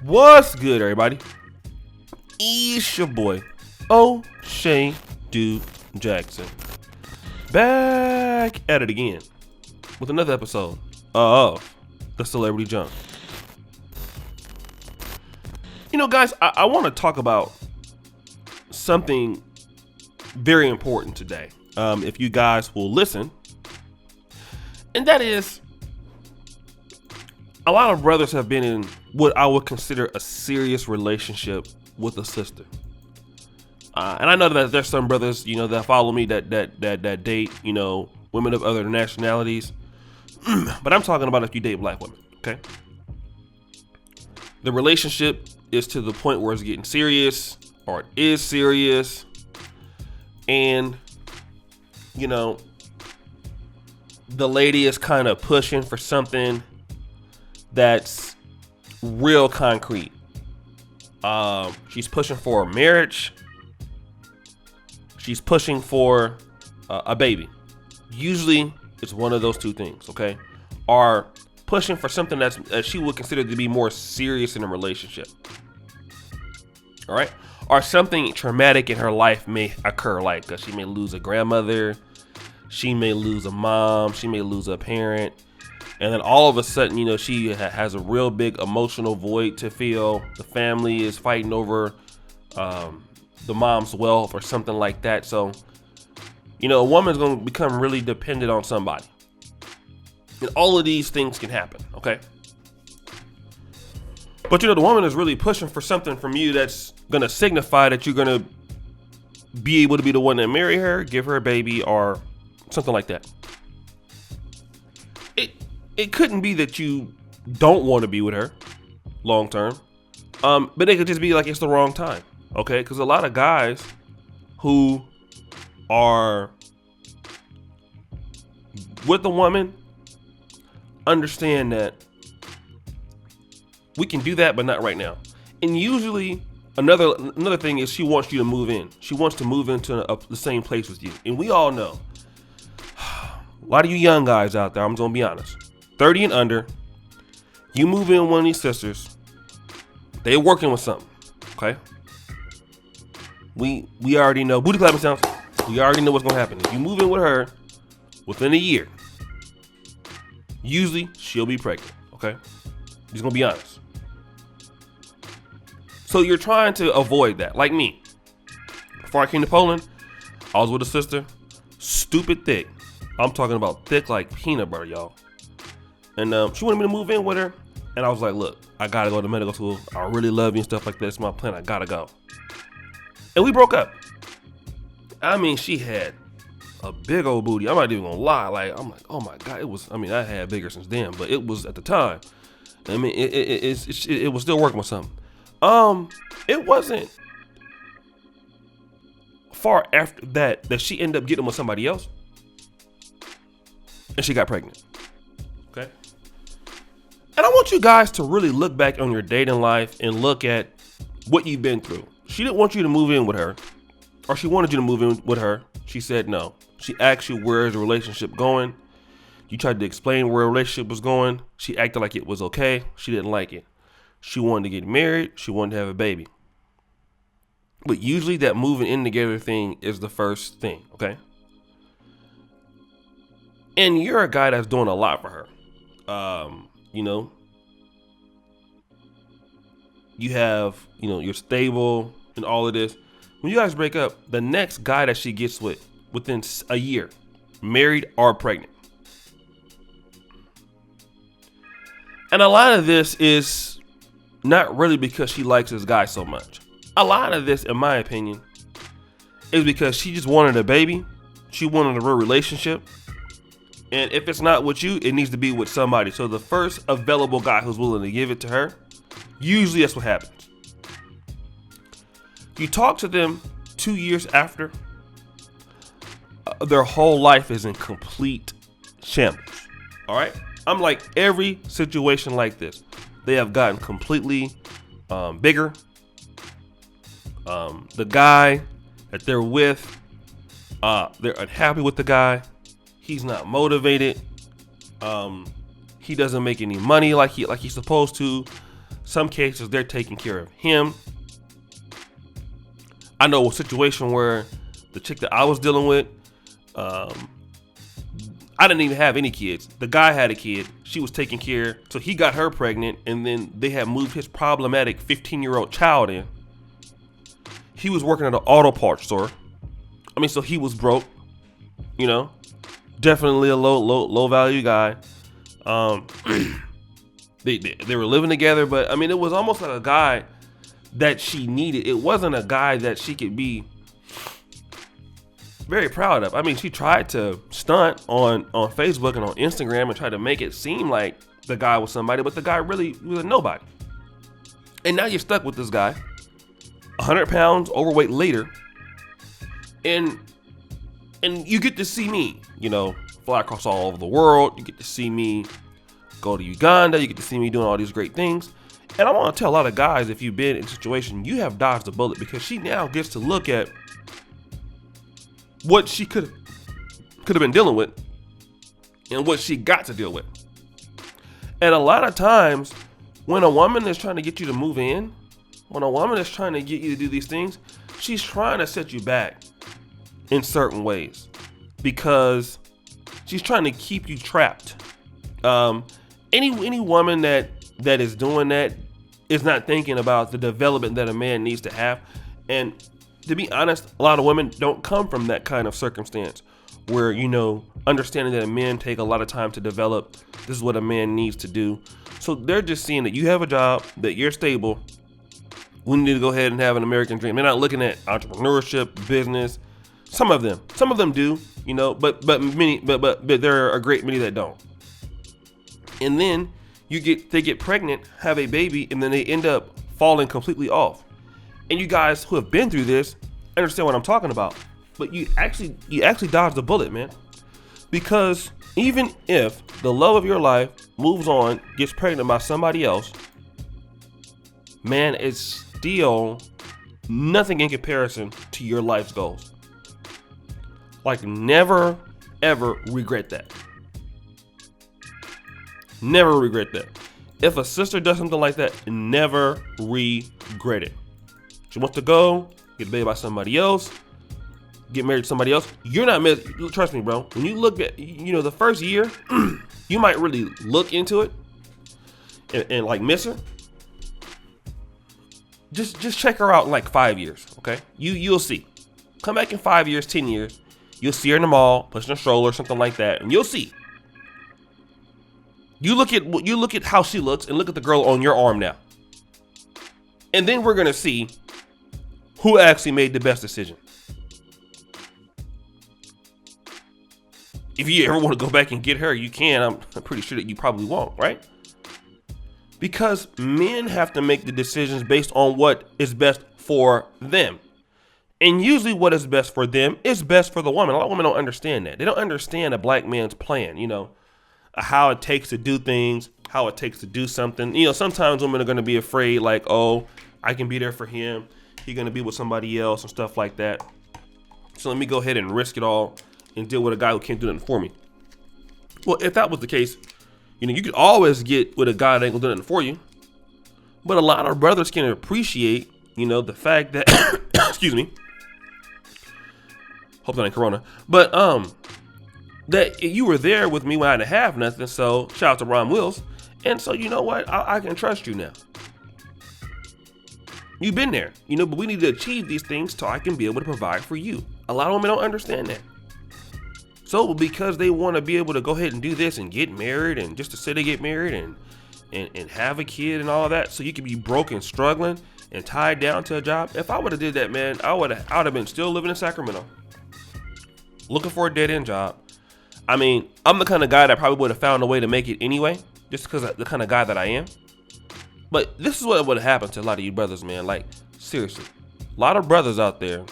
What's good, everybody? It's your boy, O'Shea Dude Jackson. Back at it again with another episode of The Celebrity Junk. You know, guys, I want to talk about something very important today. If you guys will listen, and that is, a lot of brothers have been in what I would consider a serious relationship with a sister. And I know that there's some brothers, that follow me that date, women of other nationalities. But I'm talking about if you date black women, okay? The relationship is to the point where it's getting serious, or it is serious. And, the lady is kind of pushing for something that's real concrete. She's pushing for a marriage. She's pushing for a baby. Usually it's one of those two things, okay? Or pushing for something that she would consider to be more serious in a relationship. All right? Or something traumatic in her life may occur, like she may lose a grandmother, she may lose a mom, she may lose a parent. And then all of a sudden, she has a real big emotional void to fill. The family is fighting over the mom's wealth or something like that. So, a woman's going to become really dependent on somebody. And all of these things can happen, okay? But, the woman is really pushing for something from you that's going to signify that you're going to be able to be the one that marry her, give her a baby, or something like that. It couldn't be that you don't want to be with her long term. But it could just be like it's the wrong time. Okay. Because a lot of guys who are with a woman understand that we can do that, but not right now. And usually another thing is she wants you to move in. She wants to move into the same place with you. And we all know a lot of you young guys out there, I'm going to be honest. 30 and under, you move in with one of these sisters, they working with something, okay? We already know, booty clapping sounds, we already know what's gonna happen. If you move in with her within a year, usually she'll be pregnant, okay? Just gonna be honest. So you're trying to avoid that, like me. Before I came to Poland, I was with a sister, stupid thick. I'm talking about thick like peanut butter, y'all. And she wanted me to move in with her. And I was like, look, I got to go to medical school. I really love you and stuff like that. It's my plan. I got to go. And we broke up. I mean, she had a big old booty. I'm not even going to lie. I'm like, oh my God. I had bigger since then, but it was at the time. I mean, it was still working with something. It wasn't far after that she ended up getting with somebody else. And she got pregnant. Okay. And I want you guys to really look back on your dating life and look at what you've been through. She didn't want you to move in with her, or she wanted you to move in with her. She said no. She asked you, where's the relationship going? You tried to explain where the relationship was going. She acted like it was okay. She didn't like it. She wanted to get married. She wanted to have a baby. But usually that moving in together thing is the first thing, okay? And you're a guy that's doing a lot for her. You have, you're stable and all of this. When you guys break up, the next guy that she gets with within a year, married or pregnant. And a lot of this is not really because she likes this guy so much. A lot of this, in my opinion, is because she just wanted a baby. She wanted a real relationship. And if it's not with you, it needs to be with somebody. So the first available guy who's willing to give it to her, usually that's what happens. You talk to them 2 years after, their whole life is in complete shambles. All right? I'm like, every situation like this, they have gotten completely bigger. The guy that they're with, they're unhappy with the guy. He's not motivated. He doesn't make any money like he's supposed to. Some cases they're taking care of him. I know a situation where the chick that I was dealing with, I didn't even have any kids. The guy had a kid. She was taking care. So he got her pregnant, and then they had moved his problematic 15-year-old child in. He was working at an auto parts store. I mean, so he was broke, you know, definitely a low value guy. They were living together, but I mean, it was almost like a guy that she needed. It wasn't a guy that she could be very proud of. I mean, she tried to stunt on Facebook and on Instagram and try to make it seem like the guy was somebody, but the guy really was a nobody. And now you're stuck with this guy, 100 pounds overweight later, and you get to see me, you know, fly across all over the world. You get to see me go to Uganda. You get to see me doing all these great things. And I want to tell a lot of guys, if you've been in a situation, you have dodged a bullet, because she now gets to look at what she could have been dealing with and what she got to deal with. And a lot of times when a woman is trying to get you to move in, when a woman is trying to get you to do these things, she's trying to set you back in certain ways, because she's trying to keep you trapped. Any woman that is doing that is not thinking about the development that a man needs to have. And to be honest, a lot of women don't come from that kind of circumstance where, you know, understanding that men take a lot of time to develop. This is what a man needs to do. So they're just seeing that you have a job, that you're stable. We need to go ahead and have an American dream. They're not looking at entrepreneurship, business. Some of them do, you know, but there are a great many that don't. And then they get pregnant, have a baby, and then they end up falling completely off. And you guys who have been through this understand what I'm talking about. But you actually dodged the bullet, man. Because even if the love of your life moves on, gets pregnant by somebody else, man, it's still nothing in comparison to your life's goals. Like, never, ever regret that. Never regret that. If a sister does something like that, never regret it. She wants to go, get a baby by somebody else, get married to somebody else. You're not, trust me, bro. When you look at, you know, the first year, you might really look into it and like miss her. Just check her out in like 5 years, okay? You'll see. Come back in 5 years, 10 years. You'll see her in the mall, pushing a stroller, something like that, and you'll see. You look at how she looks and look at the girl on your arm now. And then we're gonna see who actually made the best decision. If you ever want to go back and get her, you can. I'm pretty sure that you probably won't, right? Because men have to make the decisions based on what is best for them. And usually what is best for them is best for the woman. A lot of women don't understand that. They don't understand a black man's plan, you know, how it takes to do things, how it takes to do something. You know, sometimes women are going to be afraid, like, oh, I can be there for him. He's going to be with somebody else and stuff like that. So let me go ahead and risk it all and deal with a guy who can't do nothing for me. Well, if that was the case, you know, you could always get with a guy that ain't gonna do nothing for you. But a lot of brothers can appreciate, you know, the fact that, excuse me, hope that ain't Corona, but that you were there with me when I didn't have nothing. So shout out to Ron Wills. And so, you know what, I can trust you now. You've been there, you know, but we need to achieve these things so I can be able to provide for you. A lot of women don't understand that. So because they want to be able to go ahead and do this and get married and just to say they get married and have a kid and all of that, so you can be broke and struggling and tied down to a job. If I would have did that, man, I would have been still living in Sacramento, looking for a dead end job. I mean, I'm the kind of guy that probably would have found a way to make it anyway, just because of the kind of guy that I am. But this is what would have happened to a lot of you brothers, man. Like, seriously, a lot of brothers out there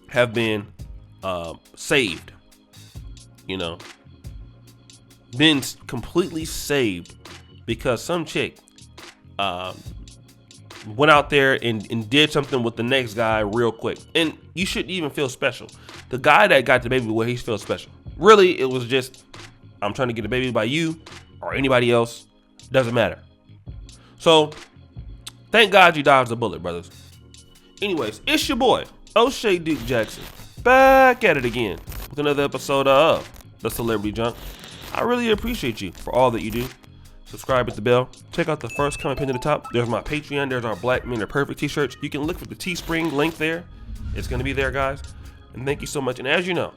have been saved, you know, been completely saved because some chick went out there and did something with the next guy real quick. And you shouldn't even feel special. The guy that got the baby, well, he feels special. Really, it was just, I'm trying to get a baby by you or anybody else. Doesn't matter. So thank God you dodged the bullet, brothers. Anyways, it's your boy, O'Shea Duke Jackson, back at it again with another episode of The Celebrity Junk. I really appreciate you for all that you do. Subscribe with the bell. Check out the first comment pinned to the top. There's my Patreon. There's our Black Men Are Perfect t-shirts. You can look for the Teespring link there. It's going to be there, guys. And thank you so much. And as you know,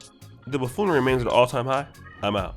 the buffoonery remains at an all-time high. I'm out.